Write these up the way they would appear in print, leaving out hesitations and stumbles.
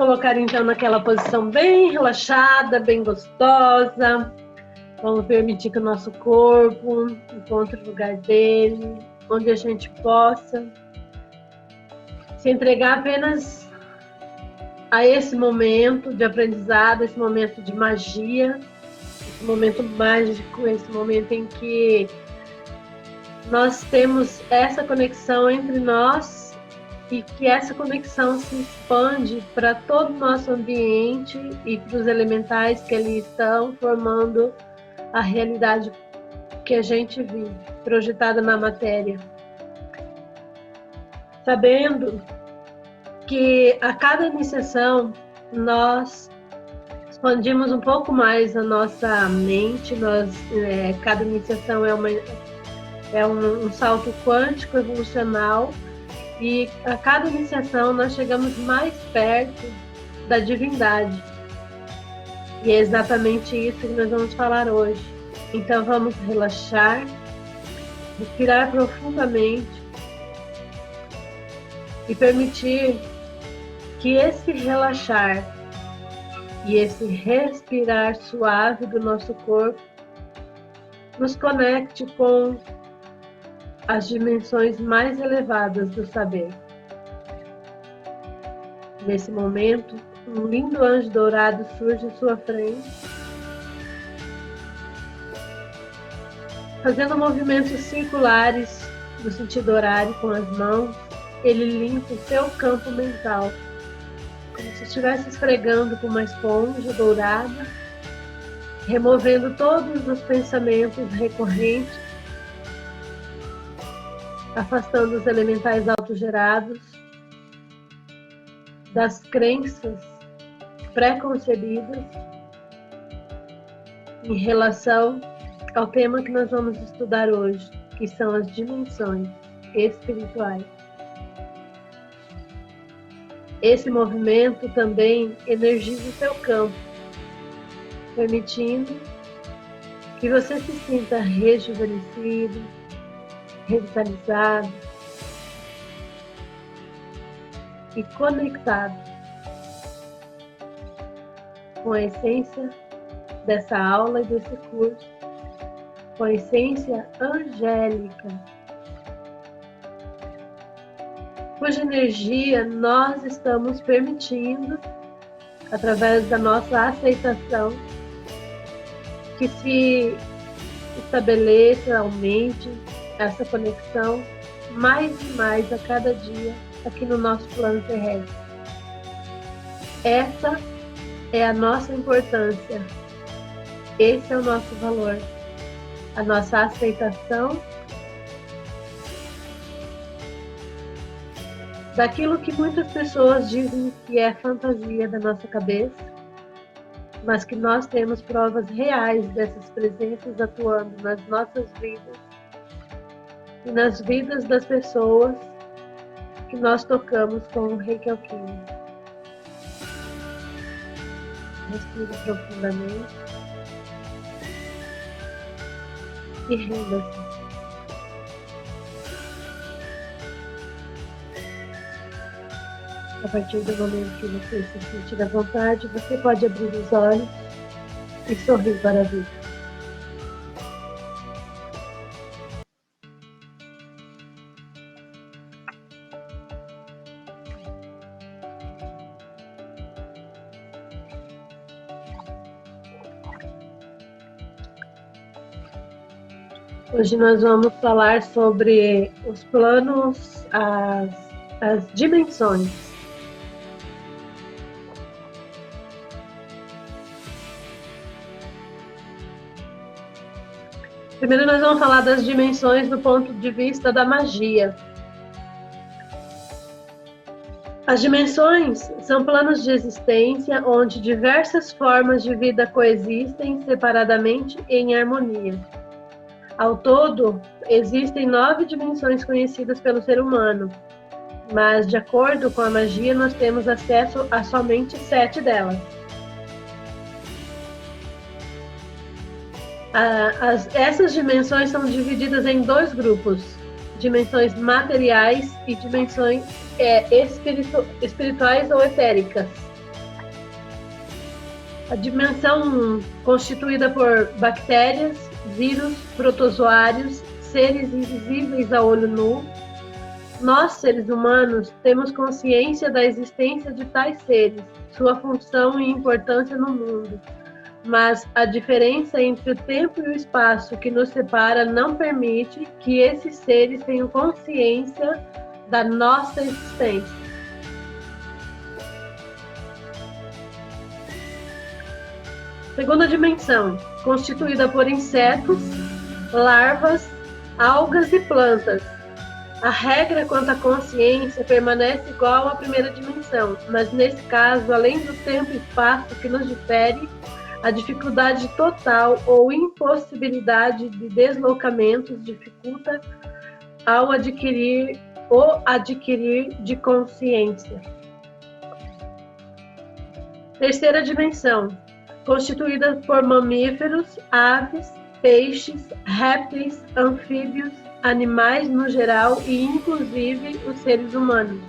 colocar então naquela posição bem relaxada, bem gostosa. Vamos permitir que o nosso corpo encontre o lugar dele, onde a gente possa se entregar apenas a esse momento de aprendizado, esse momento de magia, esse momento mágico, esse momento em que nós temos essa conexão entre nós e que essa conexão se expande para todo o nosso ambiente e para os elementais que ali estão, formando a realidade que a gente vive, projetada na matéria. Sabendo que a cada iniciação nós expandimos um pouco mais a nossa mente, cada iniciação é um salto quântico evolucional, e a cada iniciação nós chegamos mais perto da divindade. E é exatamente isso que nós vamos falar hoje. Então vamos relaxar, respirar profundamente e permitir que esse relaxar e esse respirar suave do nosso corpo nos conecte com as dimensões mais elevadas do saber. Nesse momento, um lindo anjo dourado surge à sua frente, fazendo movimentos circulares no sentido horário com as mãos. Ele limpa o seu campo mental, como se estivesse esfregando com uma esponja dourada, removendo todos os pensamentos recorrentes, afastando os elementais autogerados das crenças pré-concebidas em relação ao tema que nós vamos estudar hoje, que são as dimensões espirituais. Esse movimento também energiza o seu campo, permitindo que você se sinta rejuvenescido, revitalizado e conectado com a essência dessa aula e desse curso, com a essência angélica, cuja energia nós estamos permitindo, através da nossa aceitação, que se estabeleça, aumente essa conexão mais e mais a cada dia aqui no nosso plano terrestre. Essa é a nossa importância, esse é o nosso valor, a nossa aceitação daquilo que muitas pessoas dizem que é fantasia da nossa cabeça, mas que nós temos provas reais dessas presenças atuando nas nossas vidas e nas vidas das pessoas que nós tocamos com o Reiki Alquímico. Respire profundamente e renda-se. A partir do momento que você se sentir à vontade, você pode abrir os olhos e sorrir para a vida. Hoje nós vamos falar sobre os planos, as dimensões. Primeiro nós vamos falar das dimensões do ponto de vista da magia. As dimensões são planos de existência onde diversas formas de vida coexistem separadamente e em harmonia. Ao todo, existem 9 dimensões conhecidas pelo ser humano, mas de acordo com a magia nós temos acesso a somente 7 delas. Essas dimensões são divididas em 2 grupos, dimensões materiais e dimensões espirituais ou etéricas. A dimensão 1, constituída por bactérias, vírus, protozoários, seres invisíveis a olho nu. Nós, seres humanos, temos consciência da existência de tais seres, sua função e importância no mundo. Mas a diferença entre o tempo e o espaço que nos separa não permite que esses seres tenham consciência da nossa existência. Segunda dimensão, constituída por insetos, larvas, algas e plantas. A regra quanto à consciência permanece igual à primeira dimensão, mas nesse caso, além do tempo e espaço que nos difere, a dificuldade total ou impossibilidade de deslocamentos dificulta ao adquirir de consciência. Terceira dimensão, constituída por mamíferos, aves, peixes, répteis, anfíbios, animais no geral e inclusive os seres humanos.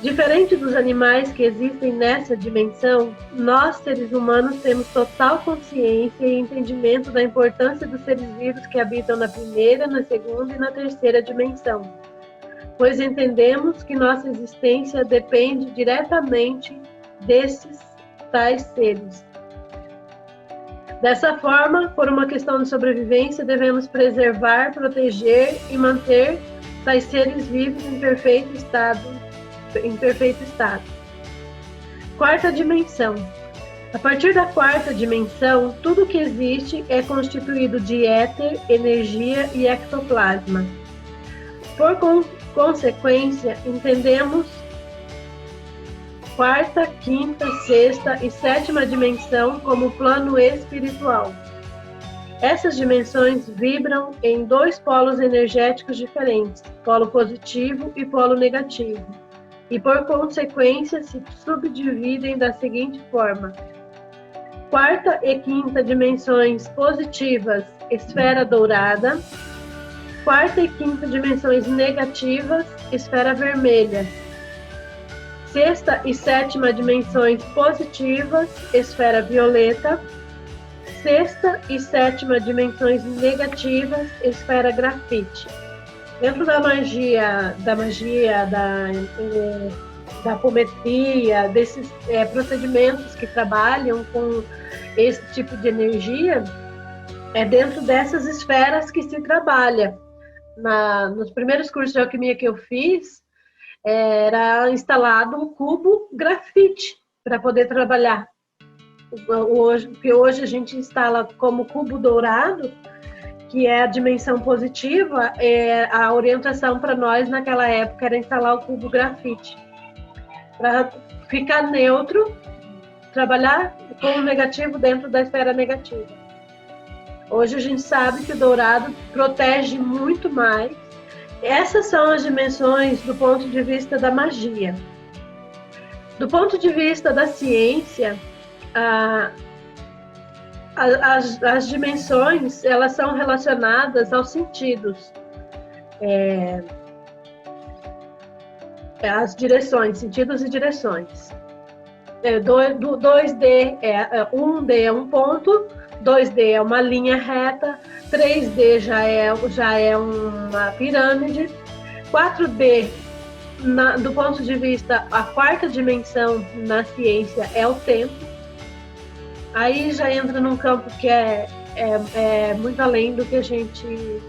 Diferente dos animais que existem nessa dimensão, nós, seres humanos, temos total consciência e entendimento da importância dos seres vivos que habitam na primeira, na segunda e na terceira dimensão, pois entendemos que nossa existência depende diretamente desses tais seres. Dessa forma, por uma questão de sobrevivência, devemos preservar, proteger e manter tais seres vivos em perfeito estado. Quarta dimensão. A partir da quarta dimensão, tudo que existe é constituído de éter, energia e ectoplasma. Por consequência, entendemos quarta, quinta, sexta e sétima dimensão como plano espiritual. Essas dimensões vibram em dois polos energéticos diferentes, polo positivo e polo negativo, e por consequência se subdividem da seguinte forma: quarta e quinta dimensões positivas, esfera dourada; quarta e quinta dimensões negativas, esfera vermelha; sexta e sétima dimensões positivas, esfera violeta; sexta e sétima dimensões negativas, esfera grafite. Dentro da magia, da apometria, desses procedimentos que trabalham com esse tipo de energia, é dentro dessas esferas que se trabalha. Nos primeiros cursos de alquimia que eu fiz, era instalado um cubo grafite para poder trabalhar. Porque hoje a gente instala como cubo dourado, que é a dimensão positiva, a orientação para nós naquela época era instalar o cubo grafite. Para ficar neutro, trabalhar com o negativo dentro da esfera negativa. Hoje a gente sabe que o dourado protege muito mais. Essas são as dimensões do ponto de vista da magia. Do ponto de vista da ciência, as dimensões, elas são relacionadas aos sentidos. As direções, sentidos e direções. 2D 1D é um ponto, 2D é uma linha reta, 3D já é uma pirâmide, 4D, do ponto de vista, a quarta dimensão na ciência é o tempo. Aí já entra num campo que é muito além do que a gente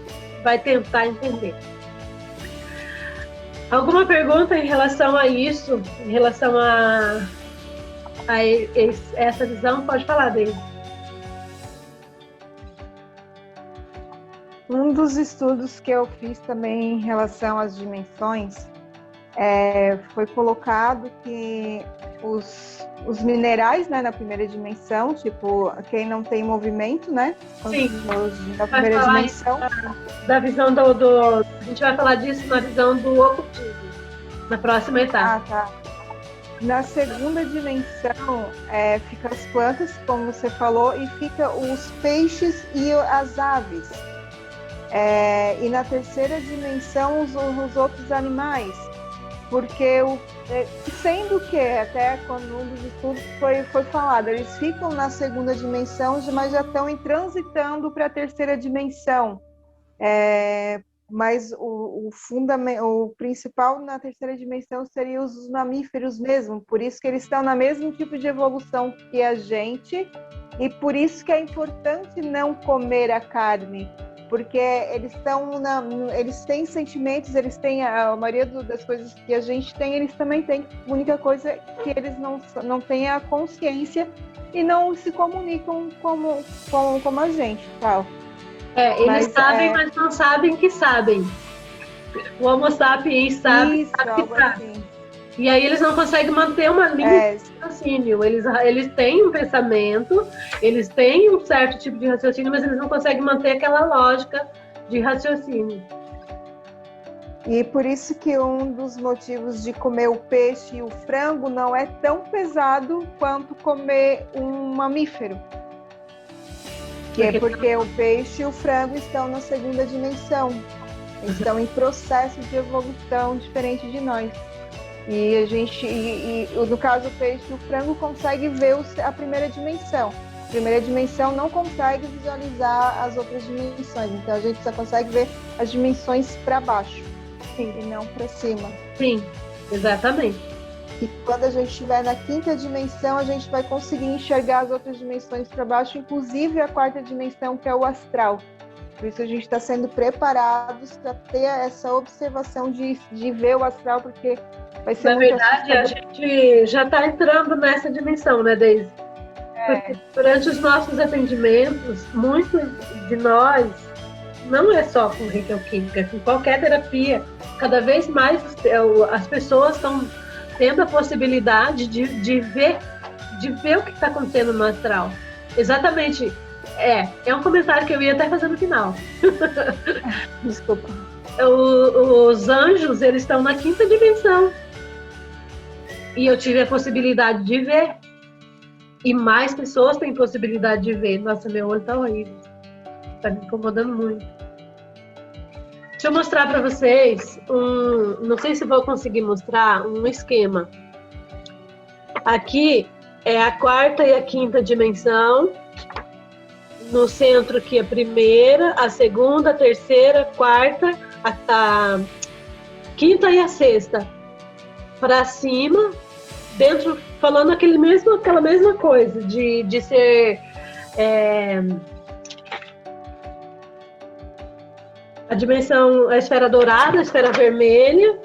vai tentar entender. Alguma pergunta em relação a isso, em relação a essa visão? Pode falar, Deise. Um dos estudos que eu fiz também em relação às dimensões, foi colocado que os minerais, né, na primeira dimensão, tipo, quem não tem movimento, né? Sim. Na primeira dimensão. Da visão a gente vai falar disso na visão do ocultismo, na próxima etapa. Ah, tá. Na segunda dimensão, fica as plantas, como você falou, e fica os peixes e as aves. E na terceira dimensão, os outros animais. porque sendo que até quando um dos estudos foi falado, eles ficam na segunda dimensão, mas já estão transitando para a terceira dimensão. Mas o principal na terceira dimensão seria os mamíferos mesmo, por isso que eles estão no mesmo tipo de evolução que a gente, e por isso que é importante não comer a carne, porque eles têm sentimentos, eles têm a maioria das coisas que a gente tem, eles também têm. A única coisa é que eles não têm a consciência e não se comunicam como a gente, tal. Eles sabem, mas não sabem que sabem. O Homo sapiens sabe, sabe que sabe. Assim. E aí eles não conseguem manter uma linha de raciocínio. Eles têm um pensamento, eles têm um certo tipo de raciocínio, mas eles não conseguem manter aquela lógica de raciocínio. E por isso que um dos motivos de comer o peixe e o frango não é tão pesado quanto comer um mamífero. Porque o peixe e o frango estão na segunda dimensão. Estão em processo de evolução diferente de nós. E no caso, o peixe e o frango conseguem ver a primeira dimensão. A primeira dimensão não consegue visualizar as outras dimensões. Então, a gente só consegue ver as dimensões para baixo. Sim. E não para cima. Sim, exatamente. E quando a gente estiver na quinta dimensão, a gente vai conseguir enxergar as outras dimensões para baixo, inclusive a quarta dimensão, que é o astral. Por isso a gente está sendo preparados para ter essa observação de ver o astral, porque vai ser muito assustador. A gente já está entrando nessa dimensão, né, Deise? Porque durante os nossos atendimentos, muitos de nós, não é só com Reiki, com qualquer terapia, cada vez mais as pessoas estão tendo a possibilidade de ver o que está acontecendo no astral. Exatamente. É um comentário que eu ia até fazer no final. Desculpa. Os anjos, eles estão na quinta dimensão. E eu tive a possibilidade de ver. E mais pessoas têm possibilidade de ver. Nossa, meu olho tá horrível. Tá me incomodando muito. Deixa eu mostrar para vocês não sei se vou conseguir mostrar um esquema. Aqui é a quarta e a quinta dimensão. No centro aqui a primeira, a segunda, a terceira, a quarta, a quinta e a sexta. Para cima, dentro, falando aquela mesma coisa, de ser a dimensão, a esfera dourada, a esfera vermelha.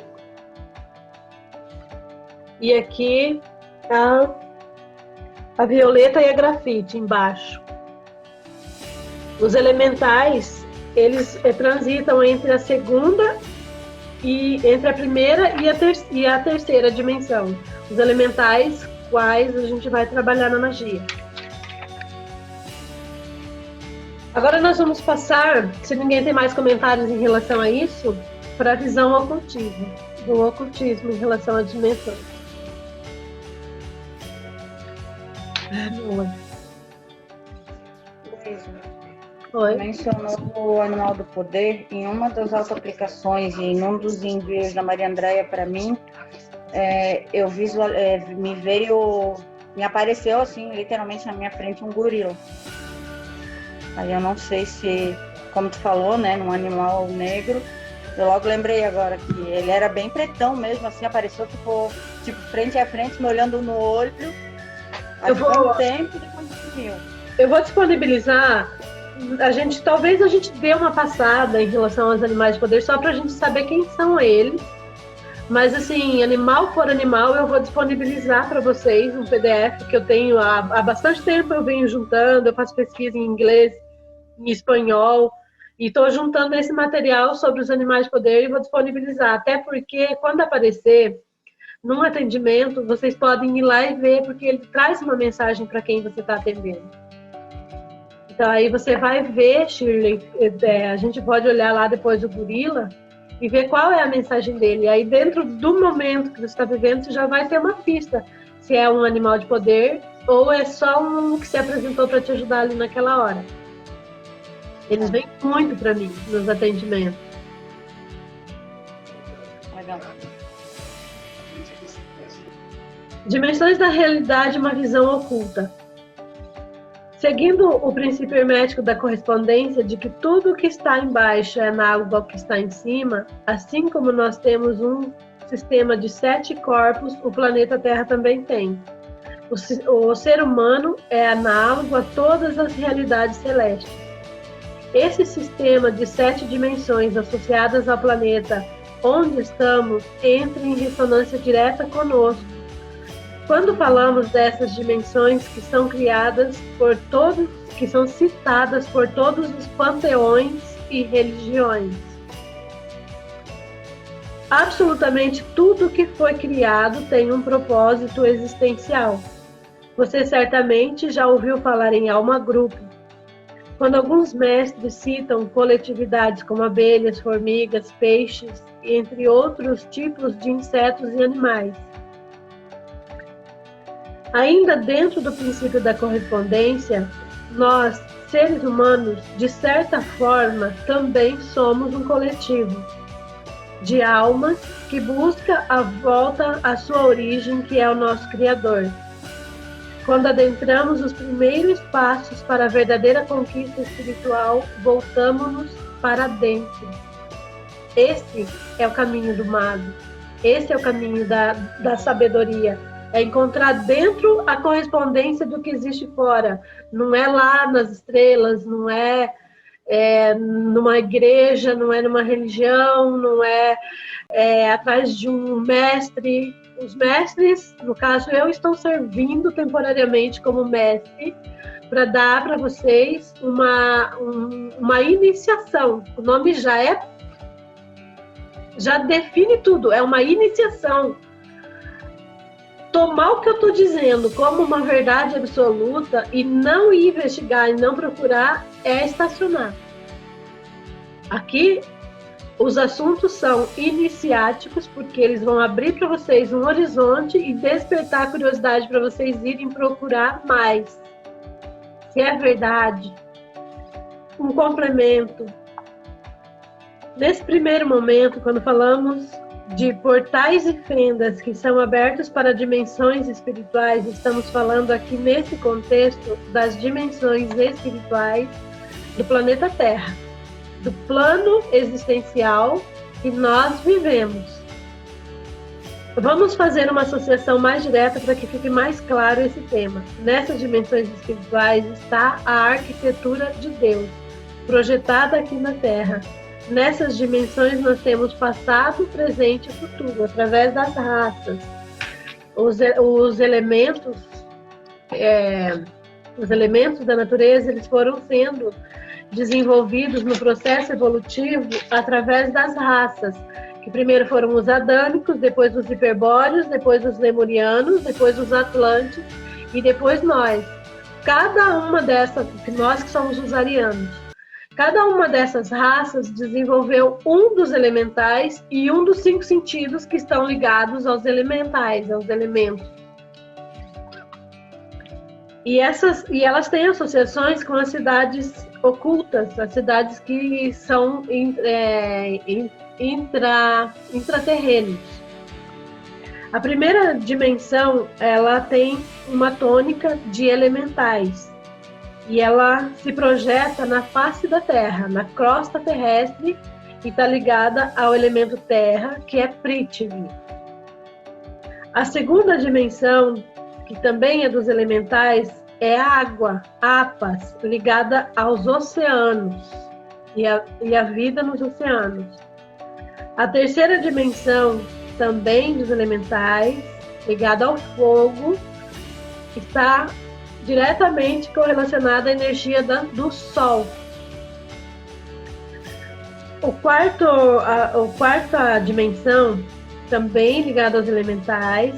E aqui a violeta e a grafite embaixo. Os elementais, eles transitam entre a segunda e entre a primeira e a terceira dimensão. Os elementais, quais a gente vai trabalhar na magia. Agora nós vamos passar, se ninguém tem mais comentários em relação a isso, para a visão do ocultismo em relação às dimensões. Oi. Mencionou o Animal do Poder em uma das auto-aplicações e em um dos envios da Maria Andréia para mim, me apareceu assim, literalmente na minha frente, um gorila. Aí eu não sei se, como tu falou, né, num animal negro, eu logo lembrei agora que ele era bem pretão mesmo, assim, apareceu tipo frente a frente, me olhando no olho, aí ficou um tempo e depois sumiu. Eu vou disponibilizar, talvez a gente dê uma passada em relação aos animais de poder, só para a gente saber quem são eles, mas assim, animal por animal, eu vou disponibilizar para vocês um PDF que eu tenho há bastante tempo, eu venho juntando, eu faço pesquisa em inglês, em espanhol, e estou juntando esse material sobre os animais de poder e vou disponibilizar, até porque quando aparecer num atendimento, vocês podem ir lá e ver, porque ele traz uma mensagem para quem você está atendendo. Então aí você vai ver, Shirley, a gente pode olhar lá depois do gorila e ver qual é a mensagem dele. Aí dentro do momento que você está vivendo, você já vai ter uma pista, se é um animal de poder ou é só um que se apresentou para te ajudar ali naquela hora. Eles vêm muito para mim nos atendimentos. Legal. Dimensões da realidade, uma visão oculta. Seguindo o princípio hermético da correspondência de que tudo que está embaixo é análogo ao que está em cima, assim como nós temos um sistema de 7 corpos, o planeta Terra também tem. O ser humano é análogo a todas as realidades celestes. Esse sistema de 7 dimensões associadas ao planeta onde estamos entra em ressonância direta conosco. Quando falamos dessas dimensões que são criadas por todos, que são citadas por todos os panteões e religiões. Absolutamente tudo que foi criado tem um propósito existencial. Você certamente já ouviu falar em alma-grupo. Quando alguns mestres citam coletividades como abelhas, formigas, peixes, entre outros tipos de insetos e animais. Ainda dentro do princípio da correspondência, nós, seres humanos, de certa forma, também somos um coletivo de almas que busca a volta à sua origem, que é o nosso Criador. Quando adentramos os primeiros passos para a verdadeira conquista espiritual, voltamos-nos para dentro. Esse é o caminho do mago. Esse é o caminho da sabedoria. É encontrar dentro a correspondência do que existe fora. Não é lá nas estrelas, não é, numa igreja, não é numa religião, não é atrás de um mestre. Os mestres, no caso, eu estou servindo temporariamente como mestre para dar para vocês uma iniciação. O nome já define tudo, é uma iniciação. Tomar o que eu estou dizendo como uma verdade absoluta e não investigar e não procurar é estacionar. Aqui, os assuntos são iniciáticos, porque eles vão abrir para vocês um horizonte e despertar a curiosidade para vocês irem procurar mais. Se é verdade, um complemento. Nesse primeiro momento, quando falamos de portais e fendas que são abertos para dimensões espirituais, estamos falando aqui nesse contexto das dimensões espirituais do planeta Terra, do plano existencial que nós vivemos. Vamos fazer uma associação mais direta para que fique mais claro esse tema. Nessas dimensões espirituais está a arquitetura de Deus, projetada aqui na Terra. Nessas dimensões nós temos passado, presente e futuro, através das raças. Os elementos da natureza, eles foram sendo desenvolvidos no processo evolutivo através das raças, que primeiro foram os adâmicos, depois os hiperbóreos, depois os lemurianos, depois os atlantes e depois nós. Cada uma dessas, nós que somos os arianos, cada uma dessas raças desenvolveu um dos elementais e um dos 5 sentidos que estão ligados aos elementais, aos elementos. E elas têm associações com as cidades ocultas, as cidades que são intraterrenos. A primeira dimensão, ela tem uma tônica de elementais. E ela se projeta na face da Terra, na crosta terrestre, e está ligada ao elemento terra, que é Prithvi. A segunda dimensão, que também é dos elementais, é a água, Apas, ligada aos oceanos e a vida nos oceanos. A terceira dimensão, também dos elementais, ligada ao fogo, está diretamente correlacionada à energia do Sol. A quarta dimensão, também ligada aos elementais,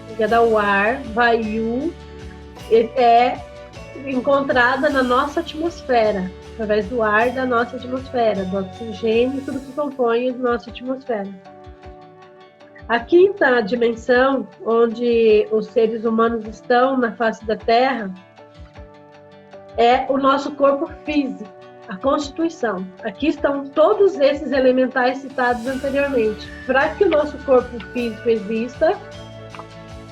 ligada ao ar, Vayu, é encontrada na nossa atmosfera, através do ar da nossa atmosfera, do oxigênio e tudo que compõe a nossa atmosfera. A quinta dimensão, onde os seres humanos estão na face da Terra, é o nosso corpo físico, a constituição. Aqui estão todos esses elementais citados anteriormente. Para que o nosso corpo físico exista,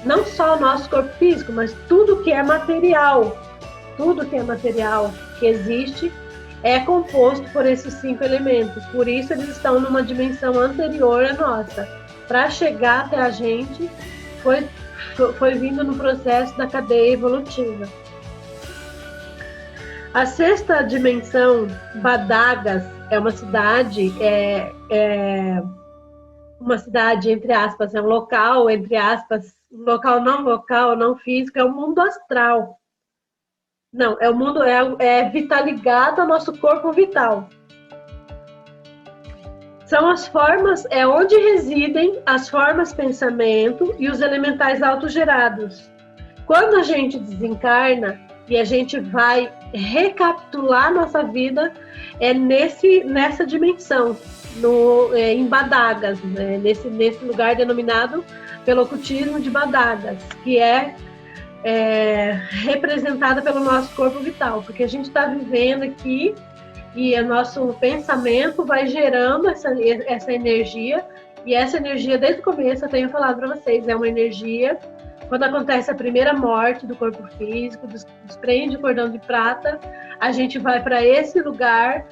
não só o nosso corpo físico, mas tudo que é material, que existe, é composto por esses 5 elementos. Por isso eles estão numa dimensão anterior à nossa. Para chegar até a gente, foi vindo no processo da cadeia evolutiva. A 6ª dimensão, Badagas, é uma cidade, uma cidade, entre aspas, é um local, entre aspas, local, não físico, é o mundo astral. Não, é o mundo, tá ligado ao nosso corpo vital. São as formas, é onde residem as formas pensamento e os elementais autogerados. Quando a gente desencarna e a gente vai recapitular nossa vida, é nessa dimensão, em Badagas, né? nesse lugar denominado pelo ocultismo de Badagas, que é representada pelo nosso corpo vital, porque a gente está vivendo aqui e o nosso pensamento vai gerando essa energia, e essa energia, desde o começo, eu tenho falado para vocês, é uma energia, quando acontece a primeira morte do corpo físico, desprende o cordão de prata, a gente vai para esse lugar.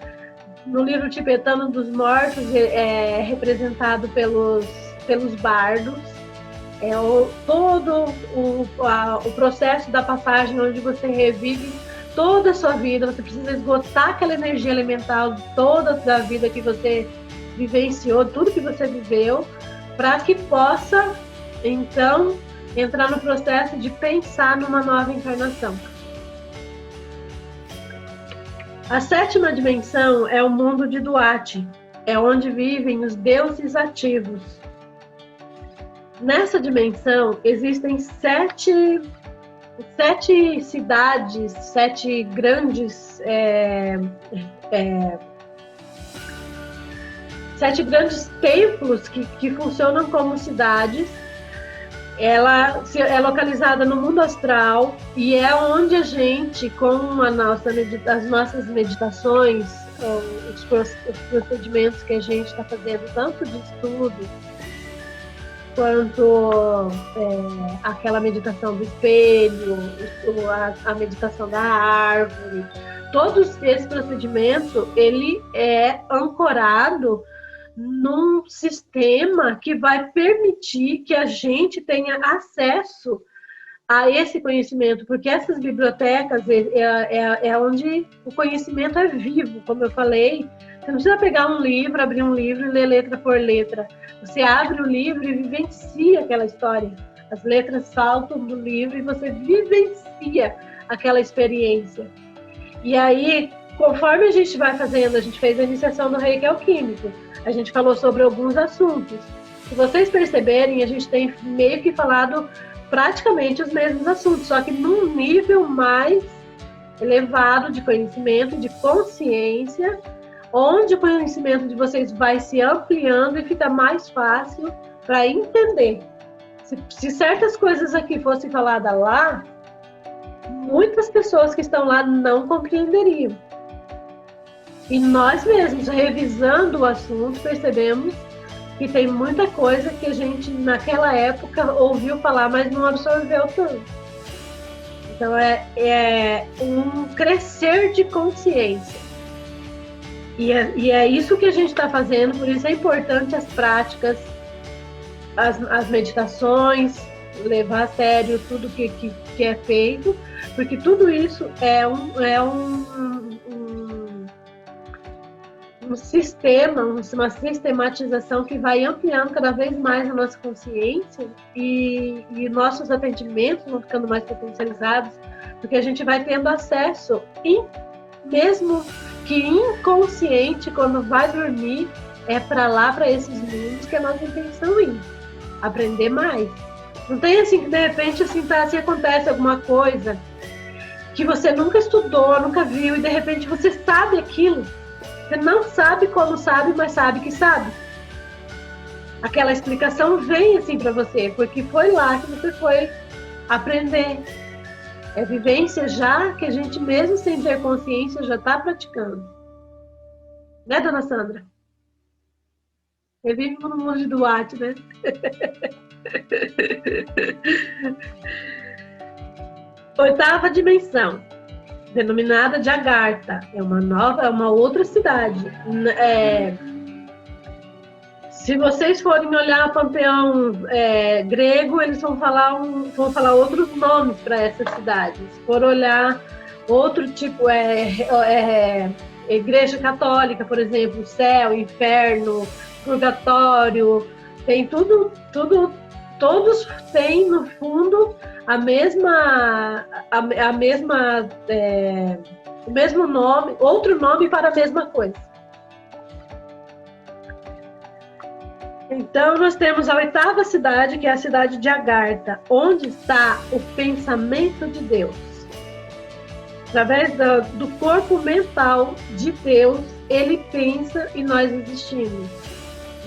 No livro tibetano dos mortos, é representado pelos bardos, todo o processo da passagem, onde você revive toda a sua vida, você precisa esgotar aquela energia elemental toda da vida que você vivenciou, tudo que você viveu, para que possa, então, entrar no processo de pensar numa nova encarnação. A 7ª dimensão é o mundo de Duat, é onde vivem os deuses ativos. Nessa dimensão existem 7 cidades, 7 grandes 7 grandes templos que funcionam como cidades. Ela é localizada no mundo astral e é onde a gente, com as nossas meditações, os procedimentos que a gente está fazendo, tanto de estudo, quanto aquela meditação do espelho, a meditação da árvore, todo esse procedimento, ele é ancorado num sistema que vai permitir que a gente tenha acesso a esse conhecimento, porque essas bibliotecas é onde o conhecimento é vivo, como eu falei. Você não precisa pegar um livro, abrir um livro e ler letra por letra. Você abre o livro e vivencia aquela história. As letras saltam do livro e você vivencia aquela experiência. E aí, conforme a gente vai fazendo, a gente fez a iniciação do Reiki Alquímico, a gente falou sobre alguns assuntos. Se vocês perceberem, a gente tem meio que falado praticamente os mesmos assuntos, só que num nível mais elevado de conhecimento, de consciência, onde o conhecimento de vocês vai se ampliando e fica mais fácil para entender. Se certas coisas aqui fossem faladas lá, muitas pessoas que estão lá não compreenderiam. E nós mesmos, revisando o assunto, percebemos que tem muita coisa que a gente, naquela época, ouviu falar, mas não absorveu tanto. Então, é um crescer de consciência. E é isso que a gente está fazendo, por isso é importante as práticas, as meditações, levar a sério tudo que é feito, porque tudo isso é um sistema, uma sistematização que vai ampliando cada vez mais a nossa consciência e nossos atendimentos vão ficando mais potencializados, porque a gente vai tendo acesso, mesmo que inconsciente, quando vai dormir, é para lá, para esses mundos que a nossa intenção é ir, aprender mais. Não tem assim que de repente assim acontece alguma coisa que você nunca estudou, nunca viu, e de repente você sabe aquilo. Você não sabe como sabe, mas sabe que sabe. Aquela explicação vem assim para você, porque foi lá que você foi aprender. É vivência já que a gente, mesmo sem ter consciência, já está praticando. Né, dona Sandra? Eu vivo no mundo de Duarte, né? Oitava dimensão, denominada de Agartha, é uma outra cidade. Se vocês forem olhar o panteão grego, eles vão falar outros nomes para essa cidade. Se for olhar outro tipo, igreja católica, por exemplo, céu, inferno, purgatório, tem tudo, todos têm no fundo o mesmo nome, outro nome para a mesma coisa. Então, nós temos a oitava cidade, que é a cidade de Agartha, onde está o pensamento de Deus. Através do corpo mental de Deus, ele pensa e nós existimos.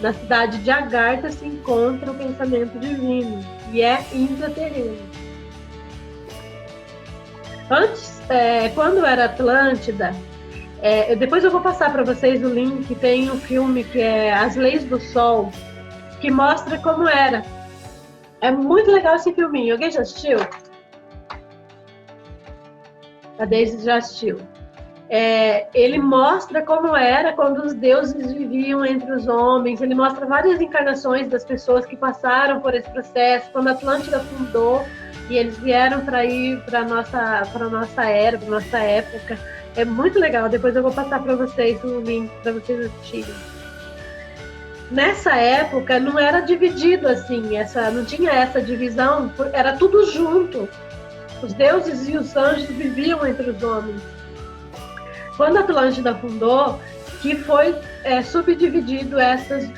Na cidade de Agartha se encontra o pensamento divino, e é intraterreno. Antes, quando era Atlântida, depois eu vou passar para vocês o link, tem um filme que é As Leis do Sol, que mostra como era. É muito legal esse filminho. Alguém já assistiu? A Daisy já assistiu. Ele mostra como era quando os deuses viviam entre os homens. Ele mostra várias encarnações das pessoas que passaram por esse processo. Quando a Atlântida fundou e eles vieram para ir para nossa era, para nossa época. É muito legal. Depois eu vou passar para vocês o link para vocês assistirem. Nessa época não era dividido assim, não tinha essa divisão, era tudo junto. Os deuses e os anjos viviam entre os homens. Quando a Atlântida fundou, que foi subdividido essas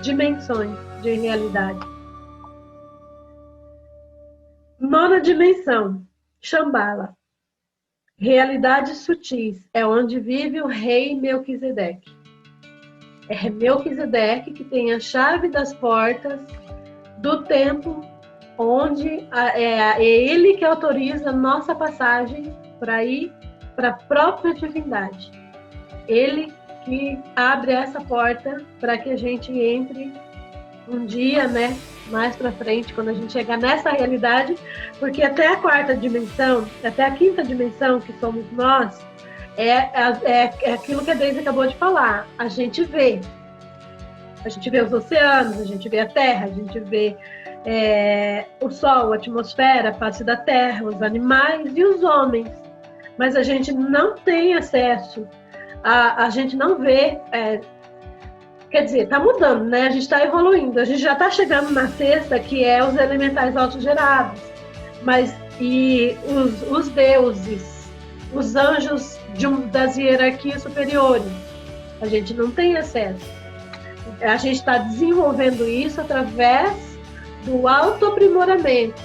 dimensões de realidade. Nona dimensão, Shambhala. Realidades sutis, é onde vive o rei Melquisedeque. É Melquisedeque que tem a chave das portas do templo, onde é ele que autoriza a nossa passagem para ir para a própria divindade. Ele que abre essa porta para que a gente entre um dia, né, mais para frente, quando a gente chegar nessa realidade, porque até a quarta dimensão, até a quinta dimensão, que somos nós, é aquilo que a Deise acabou de falar. A gente vê os oceanos, a gente vê a terra, a gente vê o sol, a atmosfera, a face da terra, os animais e os homens. Mas a gente não tem acesso, a gente não vê. Quer dizer, está mudando, né? A gente está evoluindo. A gente já está chegando na sexta, que é os elementais autogerados. Mas os deuses, os anjos das hierarquias superiores, a gente não tem acesso. A gente está desenvolvendo isso através do autoaprimoramento,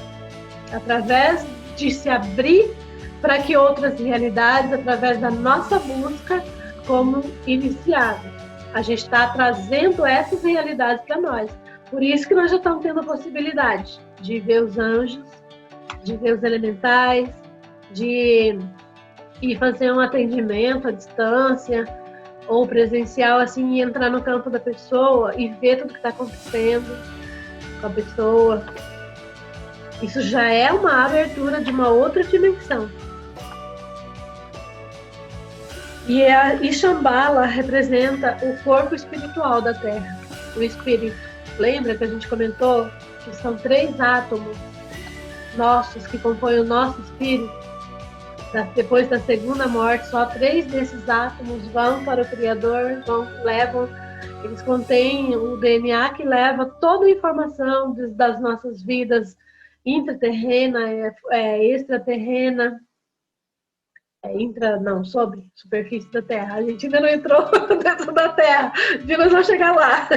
através de se abrir para que outras realidades, através da nossa busca como iniciados. A gente está trazendo essas realidades para nós. Por isso que nós já estamos tendo a possibilidade de ver os anjos, de ver os elementais, de ir fazer um atendimento à distância ou presencial, assim, e entrar no campo da pessoa e ver tudo que está acontecendo com a pessoa. Isso já é uma abertura de uma outra dimensão. E Shambhala representa o corpo espiritual da Terra, o espírito. Lembra que a gente comentou que são 3 átomos nossos que compõem o nosso espírito? Depois da segunda morte, só 3 desses átomos vão para o Criador, eles contêm o DNA que leva toda a informação das nossas vidas intraterrena, extraterrena, sobre superfície da Terra. A gente ainda não entrou dentro da Terra. Nós vamos chegar lá.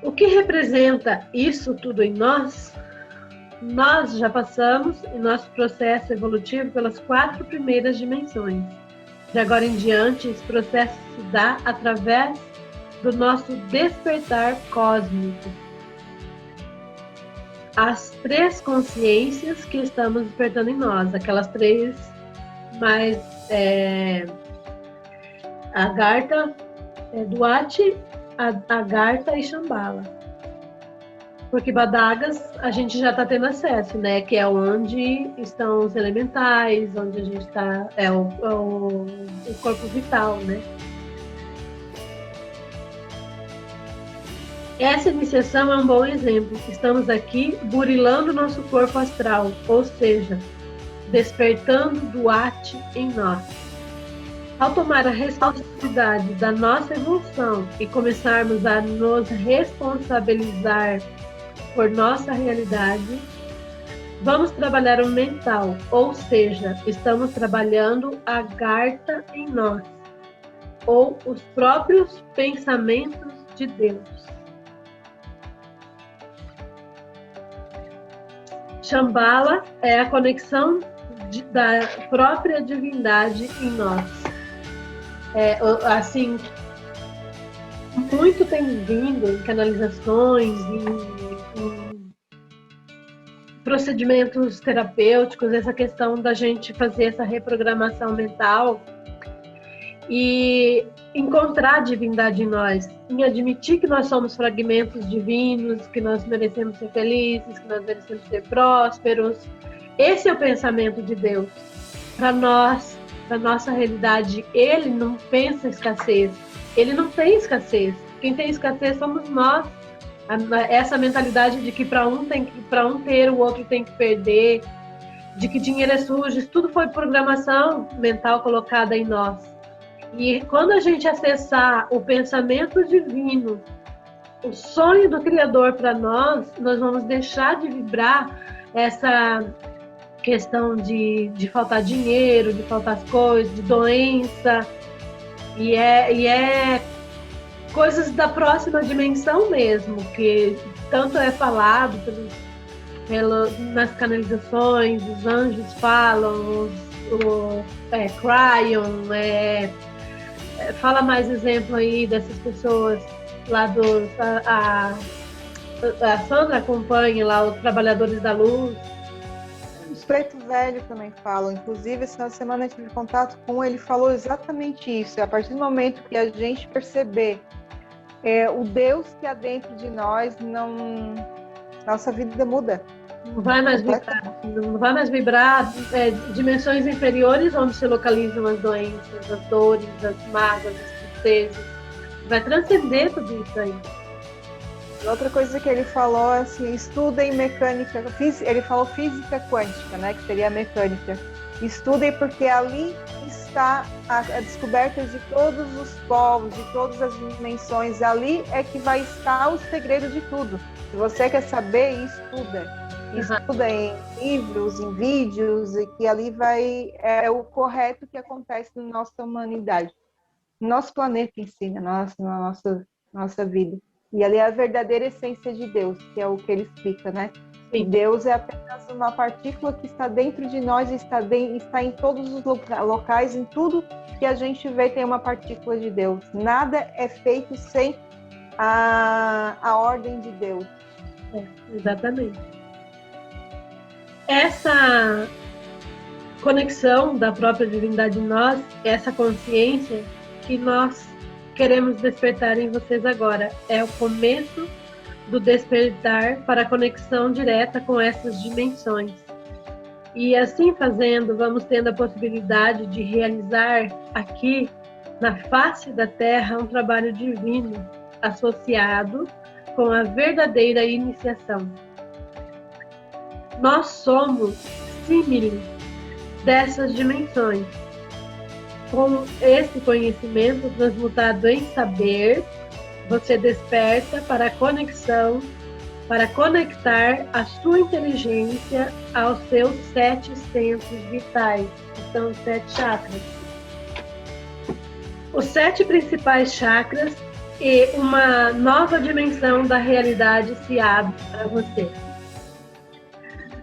O que representa isso tudo em nós? Nós já passamos em nosso processo evolutivo pelas 4 primeiras dimensões. De agora em diante, esse processo se dá através do nosso despertar cósmico. As 3 consciências que estamos despertando em nós, aquelas 3 mas Agartha, Duat, Agartha e Shambhala. Porque Badagas a gente já está tendo acesso, né? Que é onde estão os elementais, onde a gente está, o corpo vital, né? Essa iniciação é um bom exemplo. Estamos aqui burilando nosso corpo astral, ou seja, despertando do Ati em nós. Ao tomar a responsabilidade da nossa evolução e começarmos a nos responsabilizar por nossa realidade, vamos trabalhar o mental, ou seja, estamos trabalhando a Agartha em nós, ou os próprios pensamentos de Deus. Shambhala é a conexão da própria divindade em nós. Assim, muito tem vindo em canalizações, em procedimentos terapêuticos, essa questão da gente fazer essa reprogramação mental e encontrar a divindade em nós, em admitir que nós somos fragmentos divinos, que nós merecemos ser felizes, que nós merecemos ser prósperos. Esse é o pensamento de Deus. Para nós, para nossa realidade, Ele não pensa escassez. Ele não tem escassez. Quem tem escassez somos nós. Essa mentalidade de que para um ter, o outro tem que perder, de que dinheiro é sujo, isso tudo foi programação mental colocada em nós. E quando a gente acessar o pensamento divino, o sonho do Criador para nós vamos deixar de vibrar essa questão de faltar dinheiro, de faltar as coisas, de doença. E é coisas da próxima dimensão mesmo, que tanto é falado nas canalizações, os anjos falam, Cryon, fala mais exemplo aí dessas pessoas lá a Sandra acompanha lá os Trabalhadores da Luz. Os Preto Velho também falam, inclusive essa semana eu tive contato com ele, falou exatamente isso. A partir do momento que a gente perceber o Deus que há dentro de nós, nossa vida muda. Não vai mais vibrar dimensões inferiores onde se localizam as doenças, as dores, as mágoas, as tristezas. Vai transcender tudo isso aí. Outra coisa que ele falou, assim, estudem mecânica, ele falou física quântica, né, que seria a mecânica. Estudem porque ali está a descoberta de todos os povos, de todas as dimensões. Ali é que vai estar o segredo de tudo. Se você quer saber, estuda. Estuda em livros, em vídeos, e que ali é o correto que acontece na nossa humanidade, no nosso planeta em si, na nossa vida. E ali é a verdadeira essência de Deus, que é o que ele explica, né? Sim. Deus é apenas uma partícula que está dentro de nós, está em todos os locais, em tudo que a gente vê tem uma partícula de Deus. Nada é feito sem a ordem de Deus. Exatamente. Essa conexão da própria divindade em nós, essa consciência que nós queremos despertar em vocês agora, é o começo do despertar para a conexão direta com essas dimensões. E assim fazendo, vamos tendo a possibilidade de realizar aqui, na face da Terra, um trabalho divino associado com a verdadeira iniciação. Nós somos símiles dessas dimensões. Com esse conhecimento transmutado em saber, você desperta para a conexão, para conectar a sua inteligência aos seus 7 centros vitais, que são os 7 chakras. Os 7 principais chakras e uma nova dimensão da realidade se abre para você.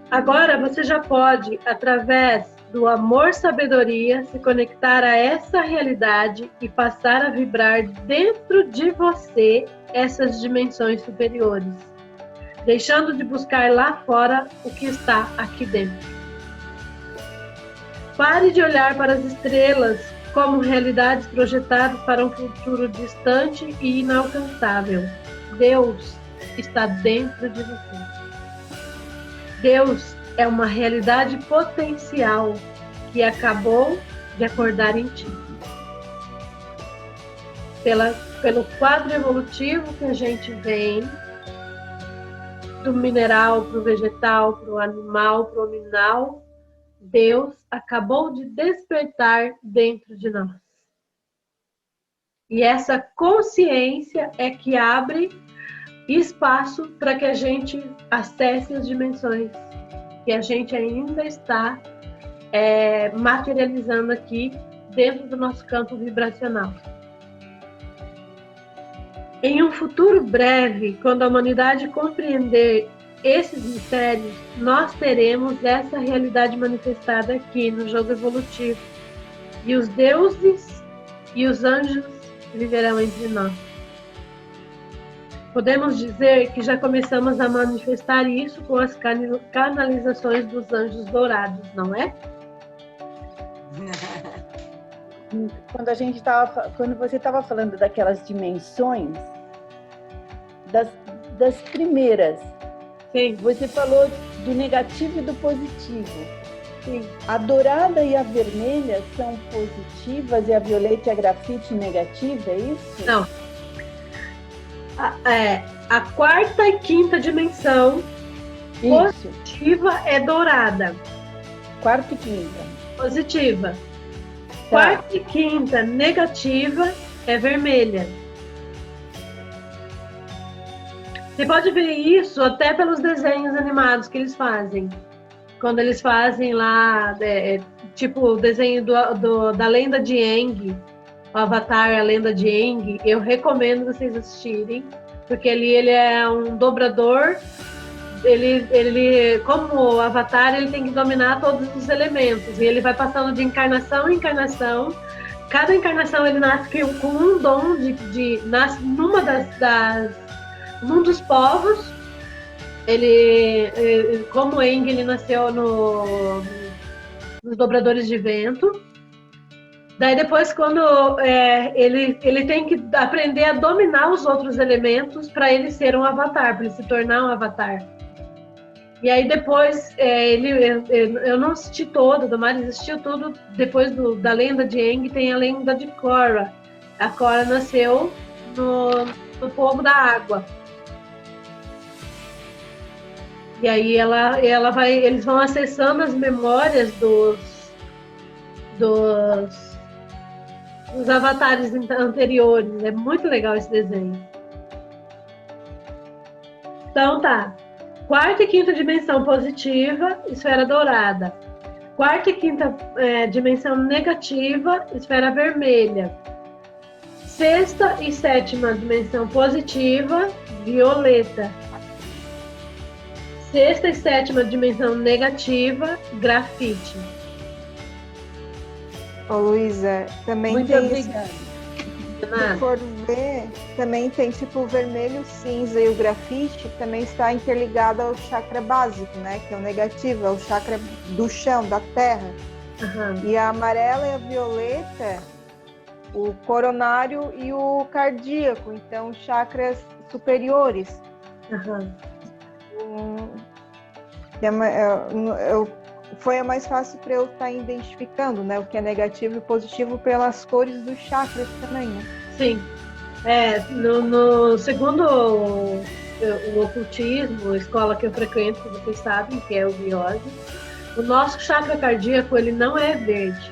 Agora você já pode, através do amor-sabedoria, se conectar a essa realidade e passar a vibrar dentro de você essas dimensões superiores, deixando de buscar lá fora o que está aqui dentro. Pare de olhar para as estrelas como realidades projetadas para um futuro distante e inalcançável. Deus está dentro de você. Deus é uma realidade potencial que acabou de acordar em ti. Pelo quadro evolutivo que a gente vem, do mineral para o vegetal, para o animal, para o nominal, Deus acabou de despertar dentro de nós. E essa consciência é que abre espaço para que a gente acesse as dimensões que a gente ainda está materializando aqui dentro do nosso campo vibracional. Em um futuro breve, quando a humanidade compreender esses mistérios, nós teremos essa realidade manifestada aqui no jogo evolutivo. E os deuses e os anjos viverão entre nós. Podemos dizer que já começamos a manifestar isso com as canalizações dos anjos dourados, não é? Quando você estava falando daquelas dimensões, das primeiras, sim, você falou do negativo e do positivo. Sim. A dourada e a vermelha são positivas e a violeta e a grafite negativa, é isso? Não. A quarta e quinta dimensão positiva é dourada. Quarta e quinta. Positiva. Tá. Quarta e quinta negativa é vermelha. Você pode ver isso até pelos desenhos animados que eles fazem. Quando eles fazem lá, tipo o desenho da lenda de Aang, o Avatar, a lenda de Aang, eu recomendo vocês assistirem, porque ele é um dobrador, ele como o Avatar, ele tem que dominar todos os elementos, e ele vai passando de encarnação em encarnação. Cada encarnação ele nasce com um dom nasce num dos povos. Como o Aang, ele nasceu nos dobradores de vento. Daí depois, quando ele tem que aprender a dominar os outros elementos para ele ser um avatar, para ele se tornar um avatar. E aí depois, eu não assisti toda, o Damares assistiu tudo. Depois da lenda de Aang, tem a lenda de Korra. A Korra nasceu no povo da água. E aí eles vão acessando as memórias dos avatares anteriores. É muito legal esse desenho. Então tá. Quarta e quinta dimensão positiva, esfera dourada. Quarta e quinta dimensão negativa, esfera vermelha. Sexta e sétima dimensão positiva, violeta. Sexta e sétima dimensão negativa, grafite. Ô, Luísa, também muito tem obrigada. Se for ver, também tem tipo o vermelho, cinza e o grafite também está interligado ao chakra básico, né? Que é o negativo, é o chakra do chão, da terra. Uhum. E a amarela e a violeta, o coronário e o cardíaco, então chakras superiores. Uhum. Foi a mais fácil para eu estar identificando, né, o que é negativo e positivo pelas cores dos chakras também, né? Sim. Segundo o ocultismo, a escola que eu frequento, que vocês sabem, que é o Biose, o nosso chakra cardíaco, ele não é verde.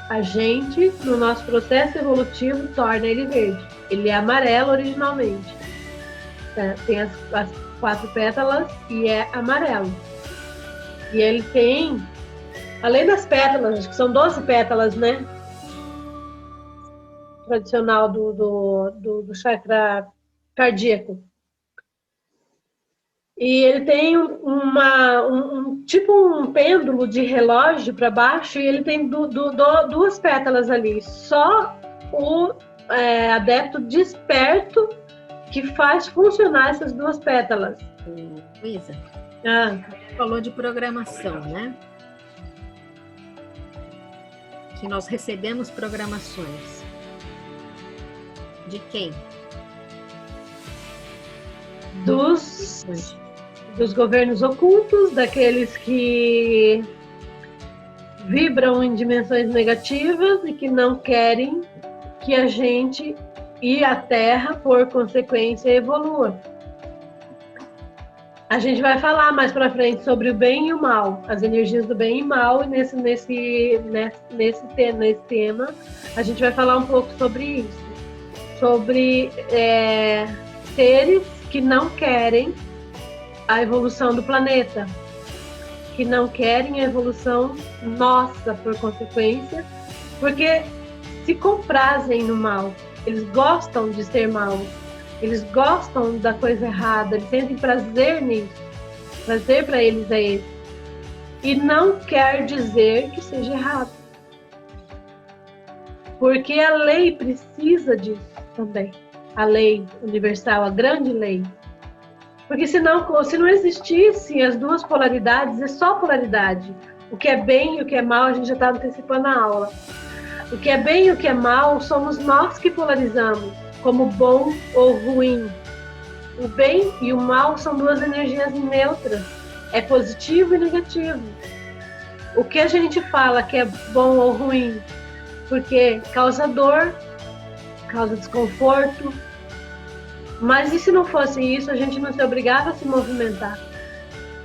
A gente, no nosso processo evolutivo, torna ele verde. Ele é amarelo originalmente. Tem as 4 pétalas e é amarelo. E ele tem, além das pétalas, acho que são 12 pétalas, né? Tradicional do chakra cardíaco. E ele tem tipo um pêndulo de relógio para baixo e ele tem duas pétalas ali. Só o adepto desperto que faz funcionar essas 2 pétalas. Luísa, falou de programação, né? que nós recebemos programações. De quem? Dos governos ocultos, daqueles que vibram em dimensões negativas e que não querem que a gente e a Terra, por consequência, evolua. A gente vai falar mais para frente sobre o bem e o mal, as energias do bem e mal, e nesse tema a gente vai falar um pouco sobre isso, sobre seres que não querem a evolução do planeta, que não querem a evolução nossa, por consequência, porque se comprazem no mal, eles gostam de ser maus. Eles gostam da coisa errada, eles sentem prazer nisso. Prazer para eles é esse. E não quer dizer que seja errado. Porque a lei precisa disso também. A lei universal, a grande lei. Porque se não existisse as duas polaridades, é só polaridade. O que é bem e o que é mal, a gente já está antecipando a aula. O que é bem e o que é mal, somos nós que polarizamos. Como bom ou ruim. O bem e o mal são duas energias neutras. É positivo e negativo. O que a gente fala que é bom ou ruim? Porque causa dor, causa desconforto. Mas e se não fosse isso, a gente não se obrigava a se movimentar?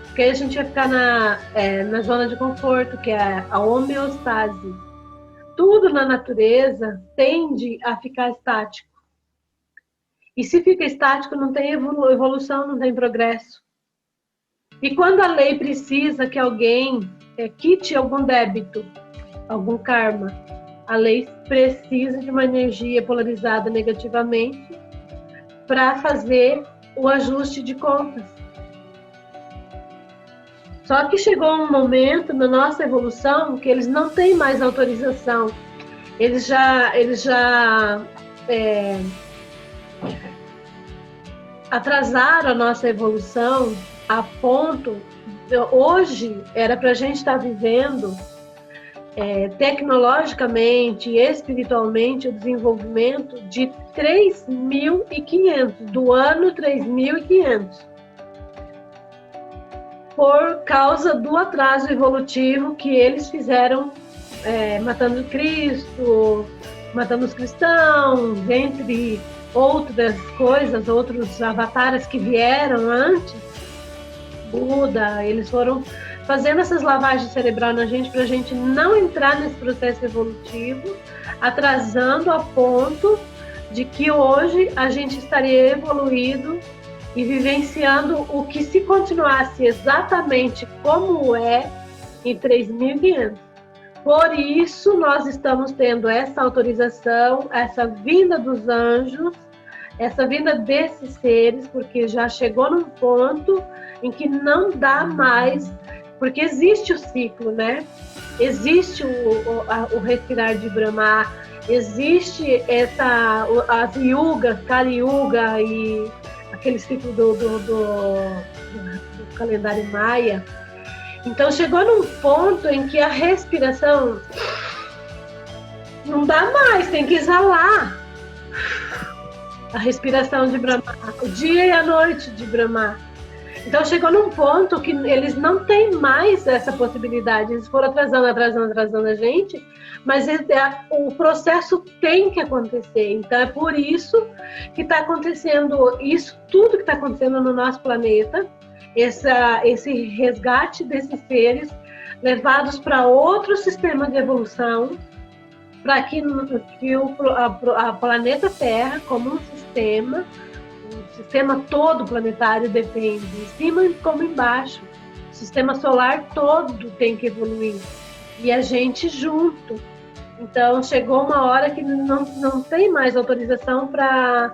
Porque aí a gente ia ficar na zona de conforto, que é a homeostase. Tudo na natureza tende a ficar estático. E se fica estático, não tem evolução, não tem progresso. E quando a lei precisa que alguém quite algum débito, algum karma, a lei precisa de uma energia polarizada negativamente para fazer o ajuste de contas. Só que chegou um momento na nossa evolução que eles não têm mais autorização. Eles já atrasaram a nossa evolução a ponto de, hoje era para a gente estar vivendo tecnologicamente e espiritualmente o desenvolvimento de 3.500, do ano 3.500, por causa do atraso evolutivo que eles fizeram, matando Cristo, matando os cristãos, entre outras coisas, outros avatares que vieram antes, Buda, eles foram fazendo essas lavagens cerebral na gente para a gente não entrar nesse processo evolutivo, atrasando a ponto de que hoje a gente estaria evoluído e vivenciando o que se continuasse exatamente como é em 3.500. Por isso nós estamos tendo essa autorização, essa vinda dos anjos, essa vinda desses seres, porque já chegou num ponto em que não dá mais, porque existe o ciclo, né? Existe o respirar de Brahma, existe as yugas, Kali Yuga e aquele ciclo do calendário maia. Então chegou num ponto em que a respiração não dá mais, tem que exalar. A respiração de Brahma, o dia e a noite de Brahma. Então chegou num ponto que eles não têm mais essa possibilidade. Eles foram atrasando a gente, mas o processo tem que acontecer. Então é por isso que está acontecendo isso, tudo que está acontecendo no nosso planeta, esse resgate desses seres levados para outro sistema de evolução, para que a planeta Terra, como um sistema, o sistema todo planetário depende, em cima como embaixo. O sistema solar todo tem que evoluir. E a gente junto. Então, chegou uma hora que não tem mais autorização para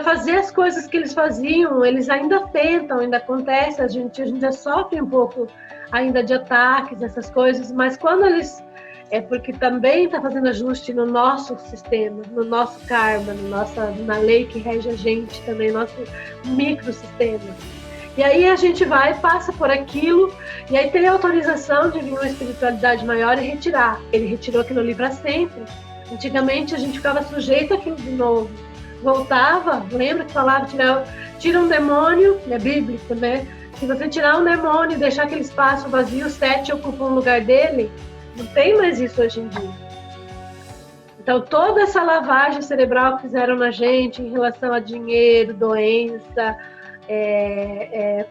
fazer as coisas que eles faziam. Eles ainda tentam, ainda acontece, a gente já sofre um pouco ainda de ataques, essas coisas, mas quando eles... É porque também está fazendo ajuste no nosso sistema, no nosso karma, na lei que rege a gente também, nosso microsistema. E aí a gente vai, passa por aquilo, e aí tem a autorização de vir uma espiritualidade maior e retirar. Ele retirou aquilo ali para sempre. Antigamente a gente ficava sujeito àquilo de novo. Voltava, lembra que falava, tira um demônio, é bíblico, né? Se você tirar um demônio e deixar aquele espaço vazio, 7 ocupam o lugar dele, não tem mais isso hoje em dia. Então, toda essa lavagem cerebral que fizeram na gente em relação a dinheiro, doença,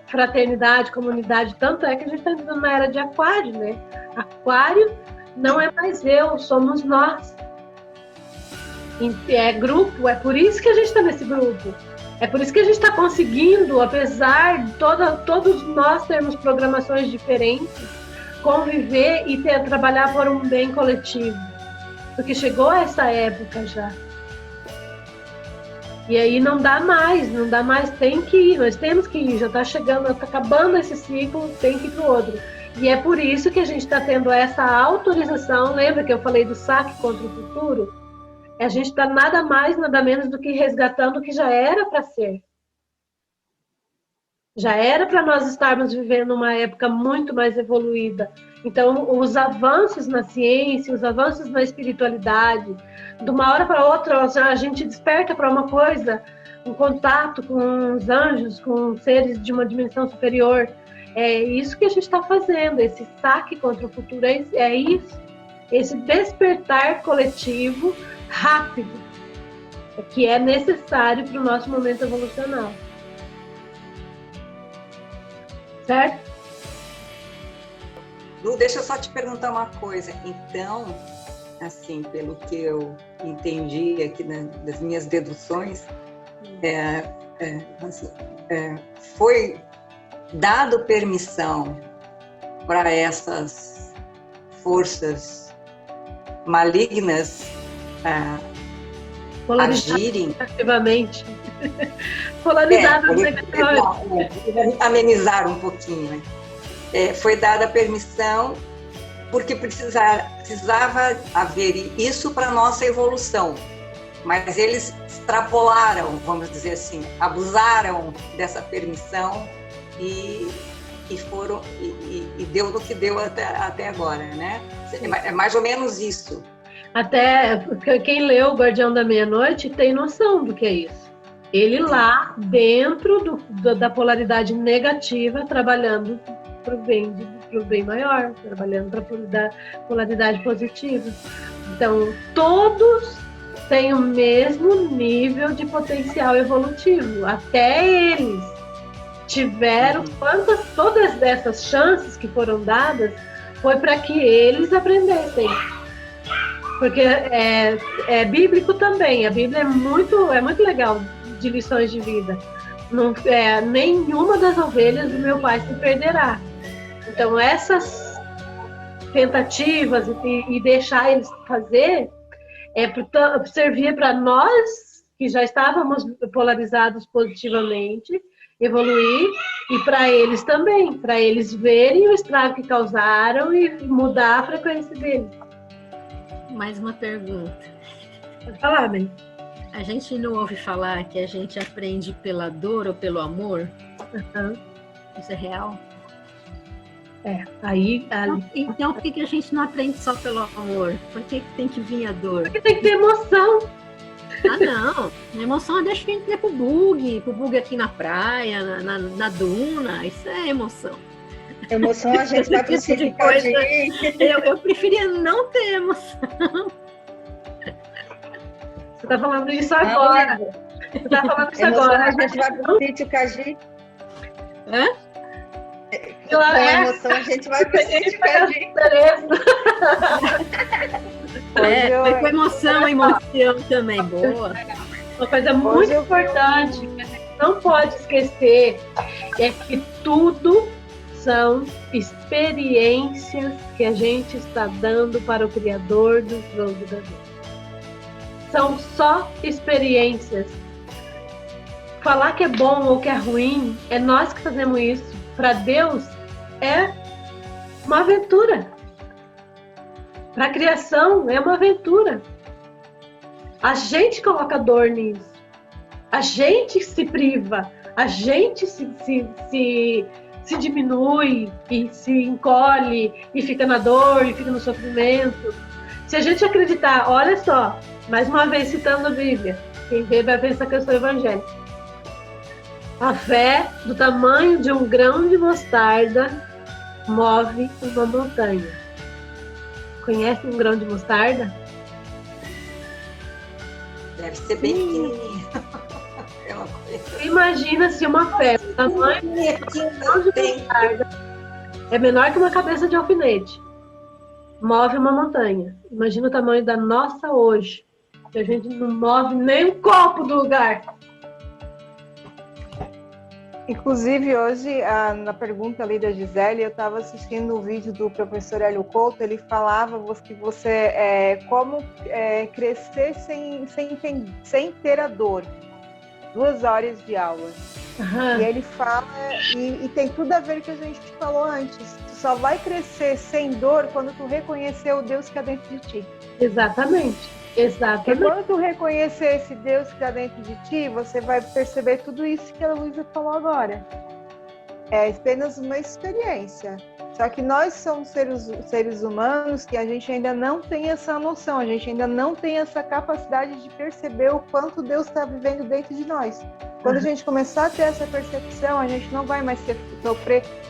fraternidade, comunidade, tanto é que a gente está entrando na era de aquário, né? Aquário não é mais eu, somos nós. É grupo, é por isso que a gente está nesse grupo. É por isso que a gente está conseguindo, apesar de todos nós termos programações diferentes, conviver e trabalhar por um bem coletivo. Porque chegou essa época já. E aí não dá mais, tem que ir, nós temos que ir, já está chegando, está acabando esse ciclo, tem que ir para o outro. E é por isso que a gente está tendo essa autorização, lembra que eu falei do saque contra o futuro? A gente está nada mais, nada menos do que resgatando o que já era para ser. Já era para nós estarmos vivendo uma época muito mais evoluída. Então, os avanços na ciência, os avanços na espiritualidade, de uma hora para outra, a gente desperta para uma coisa, um contato com os anjos, com seres de uma dimensão superior. É isso que a gente está fazendo, esse saque contra o futuro, é isso. Esse despertar coletivo rápido, que é necessário para o nosso momento evolucional. Certo? Lu, deixa eu só te perguntar uma coisa. Então, assim, pelo que eu entendi aqui das minhas deduções, foi dado permissão para essas forças malignas agirem ativamente. Polarizadas negativamente. Amenizar um pouquinho, né? Foi dada a permissão porque precisava haver isso para a nossa evolução. Mas eles extrapolaram, vamos dizer assim, abusaram dessa permissão e deu no que deu até agora, né? É mais ou menos isso. Até quem leu O Guardião da Meia-Noite tem noção do que é isso. Ele lá dentro da polaridade negativa, trabalhando para o bem maior, trabalhando para a polaridade positiva. Então, todos têm o mesmo nível de potencial evolutivo. Até eles tiveram todas essas chances que foram dadas foi para que eles aprendessem. Porque é bíblico também. A Bíblia é muito legal de lições de vida. Não, nenhuma das ovelhas do meu pai se perderá. Então, essas tentativas e deixar eles fazer servia para nós, que já estávamos polarizados positivamente, evoluir, e para eles também, para eles verem o estrago que causaram e mudar a frequência deles. Mais uma pergunta. Pode falar, bem. A gente não ouve falar que a gente aprende pela dor ou pelo amor? Uhum. Isso é real? Aí... Então, por que a gente não aprende só pelo amor? Por que tem que vir a dor? Porque tem que ter emoção. Ah, não. A emoção deixa a gente ir pro bug aqui na praia, na duna. Isso é emoção. Emoção a gente vai pro sítio Caji. Eu preferia não ter emoção. Você tá falando isso agora. Você tá falando isso agora. A gente vai pro sítio Caji. Hã? Com emoção a gente vai pro sítio Caji. Foi com emoção também, boa. Uma coisa muito importante que a gente não pode esquecer é que tudo são experiências que a gente está dando para o Criador do jogo da vida. São só experiências. Falar que é bom ou que é ruim, é nós que fazemos isso. Para Deus, é uma aventura. Para a criação, é uma aventura. A gente coloca dor nisso. A gente se priva. A gente se diminui e se encolhe e fica na dor e fica no sofrimento. Se a gente acreditar, olha só, mais uma vez citando a Bíblia, quem vê vai pensar que eu sou evangélica. A fé do tamanho de um grão de mostarda move uma montanha. Conhece um grão de mostarda? Deve ser bem pequenininho. É uma coisa. Imagina se uma fé do tamanho de um grão de mostarda é menor que uma cabeça de alfinete. Move uma montanha. Imagina o tamanho da nossa hoje. Que a gente não move nem um copo do lugar. Inclusive, hoje, na pergunta ali da Gisele, eu estava assistindo o vídeo do professor Hélio Couto, ele falava que como crescer sem ter a dor. 2 horas de aula. Uhum. E ele fala, e tem tudo a ver com o que a gente falou antes. Tu só vai crescer sem dor quando tu reconhecer o Deus que está dentro de ti. Exatamente. Porque quando tu reconhecer esse Deus que está dentro de ti, você vai perceber tudo isso que a Luísa falou agora. É apenas uma experiência. Só que nós somos seres humanos que a gente ainda não tem essa noção, a gente ainda não tem essa capacidade de perceber o quanto Deus está vivendo dentro de nós. Quando a gente começar a ter essa percepção, a gente não vai mais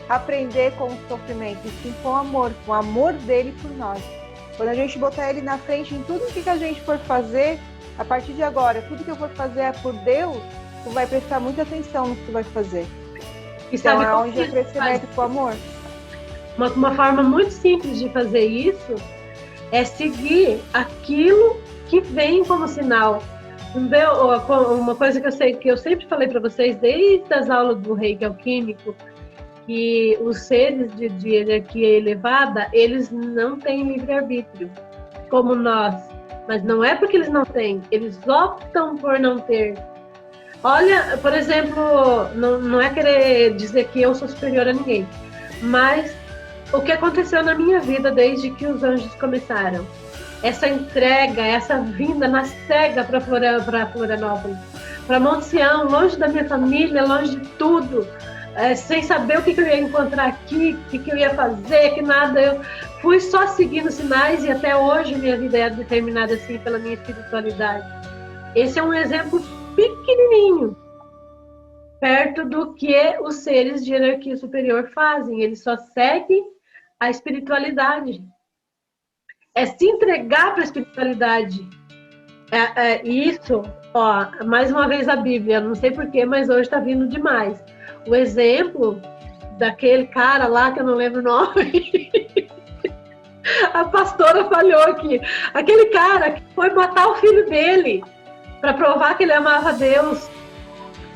aprender com o sofrimento, e sim com o amor dele por nós. Quando a gente botar ele na frente em tudo que a gente for fazer, a partir de agora, tudo que eu for fazer é por Deus, tu vai prestar muita atenção no que tu vai fazer. Então é onde é o crescimento com o amor. Uma forma muito simples de fazer isso é seguir aquilo que vem como sinal. Uma coisa que eu sempre falei para vocês desde as aulas do Reiki Alquímico, que os seres de hierarquia elevada, eles não têm livre-arbítrio, como nós. Mas não é porque eles não têm, eles optam por não ter. Olha, por exemplo, não é querer dizer que eu sou superior a ninguém, mas o que aconteceu na minha vida desde que os anjos começaram. Essa entrega, essa vinda na cega para Florianópolis, para Monte Sião, longe da minha família, longe de tudo, sem saber o que eu ia encontrar aqui, o que eu ia fazer, que nada. Eu fui só seguindo sinais e até hoje minha vida é determinada assim pela minha espiritualidade. Esse é um exemplo pequenininho, perto do que os seres de hierarquia superior fazem. Eles só seguem a espiritualidade. É se entregar para a espiritualidade. Isso, ó, mais uma vez a Bíblia, não sei porquê, mas hoje está vindo demais. O exemplo daquele cara lá, que eu não lembro o nome, a pastora falhou aqui. Aquele cara que foi matar o filho dele para provar que ele amava Deus.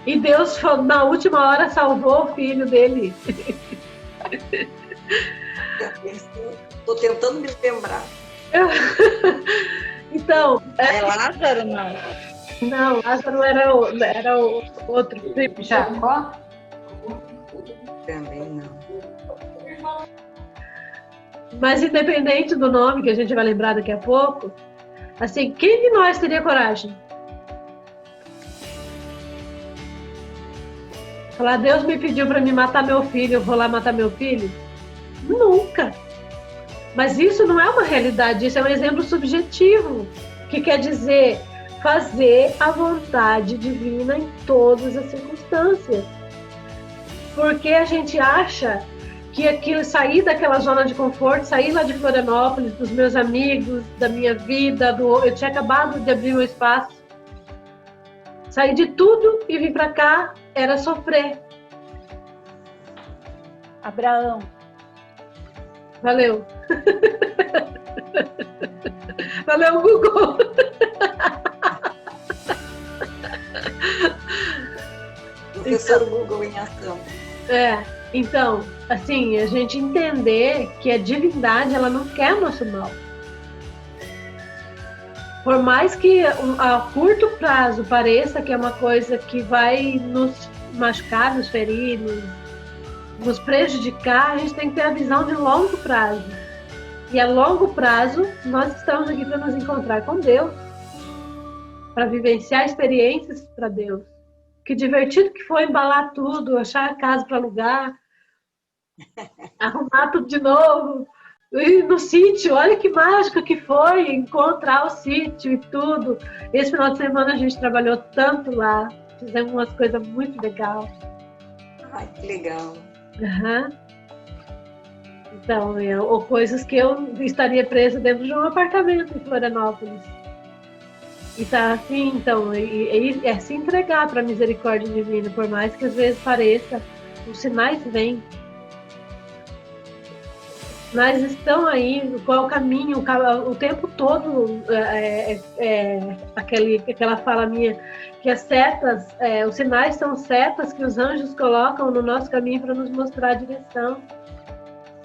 E Deus, na última hora, salvou o filho dele. Estou tentando me lembrar. Então... É Lázaro, não? Não, Lázaro era o outro. Jacó? Também não. Mas independente do nome, que a gente vai lembrar daqui a pouco, assim, quem de nós teria coragem? Falar, Deus me pediu para me matar meu filho, eu vou lá matar meu filho? Nunca. Mas isso não é uma realidade, isso é um exemplo subjetivo, que quer dizer fazer a vontade divina em todas as circunstâncias. Porque a gente acha que aquilo, sair daquela zona de conforto, sair lá de Florianópolis, dos meus amigos, da minha vida, eu tinha acabado de abrir meu espaço, sair de tudo e vir para cá era sofrer. Abraão. Valeu. Valeu, Google. Professor Google em ação. Então, assim, a gente entender que a divindade, ela não quer o nosso mal. Por mais que a curto prazo pareça que é uma coisa que vai nos machucar, nos ferir, nos prejudicar, a gente tem que ter a visão de longo prazo. E a longo prazo, nós estamos aqui para nos encontrar com Deus, para vivenciar experiências para Deus. que divertido que foi embalar tudo, achar a casa para alugar, arrumar tudo de novo. E no sítio, olha que mágico que foi encontrar o sítio e tudo. Esse final de semana a gente trabalhou tanto lá, fizemos umas coisas muito legais. Ai, que legal. Uhum. Então, ou coisas que eu estaria presa dentro de um apartamento em Florianópolis. E tá assim, então, é se entregar para a misericórdia divina, por mais que às vezes pareça, os sinais vêm. Mas estão aí, qual é o caminho, o tempo todo, aquela fala minha, que as setas, os sinais são setas que os anjos colocam no nosso caminho para nos mostrar a direção.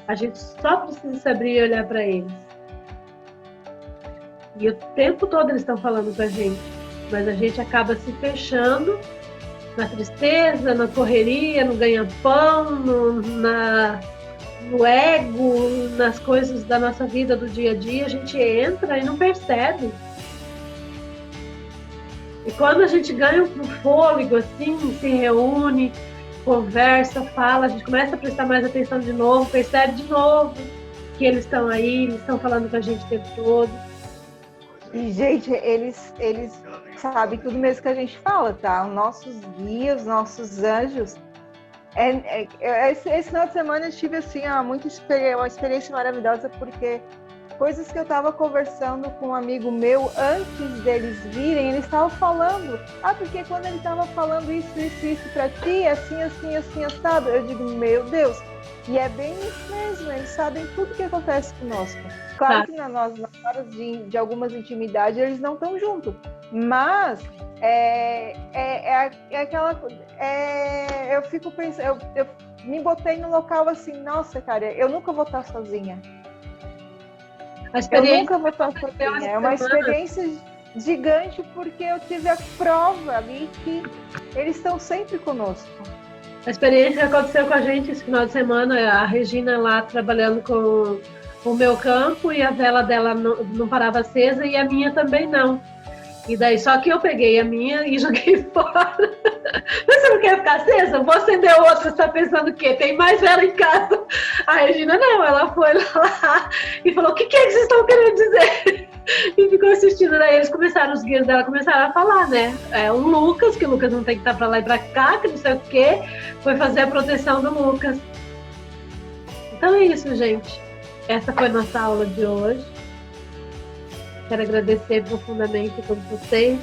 A gente só precisa se abrir e olhar para eles. E o tempo todo eles estão falando com a gente, mas a gente acaba se fechando na tristeza, na correria, no ganha-pão, no ego, nas coisas da nossa vida do dia a dia. A gente entra e não percebe. E quando a gente ganha um fôlego, assim, se reúne, conversa, fala, a gente começa a prestar mais atenção de novo, percebe de novo que eles estão aí, eles estão falando com a gente o tempo todo. E, gente, eles sabem tudo mesmo que a gente fala, tá? Os nossos guias, os nossos anjos. Esse final de semana eu tive assim, uma experiência maravilhosa, porque coisas que eu estava conversando com um amigo meu antes deles virem, eles estavam falando, porque quando ele estava falando isso pra ti, assim, assado, eu digo, meu Deus, e é bem isso mesmo, eles sabem tudo o que acontece conosco. Claro que nas horas de algumas intimidades eles não estão juntos, mas eu fico pensando, eu me botei no local assim, nossa, cara, eu nunca vou estar sozinha. Eu nunca vou estar sozinha. É uma experiência gigante, porque eu tive a prova ali que eles estão sempre conosco. A experiência que aconteceu com a gente esse final de semana, a Regina lá trabalhando com o meu campo, e a vela dela não parava acesa e a minha também não. E daí, só que eu peguei a minha e joguei fora. Mas você não quer ficar acesa? Vou acender outra, você está pensando o quê? Tem mais vela em casa. A Regina não, ela foi lá e falou, o que é que vocês estão querendo dizer? E ficou assistindo, daí eles começaram, os guias dela começaram a falar, né? O Lucas, que o Lucas não tem que estar para lá e para cá, que não sei o quê, foi fazer a proteção do Lucas. Então é isso, gente. Essa foi a nossa aula de hoje. Quero agradecer profundamente a todos vocês.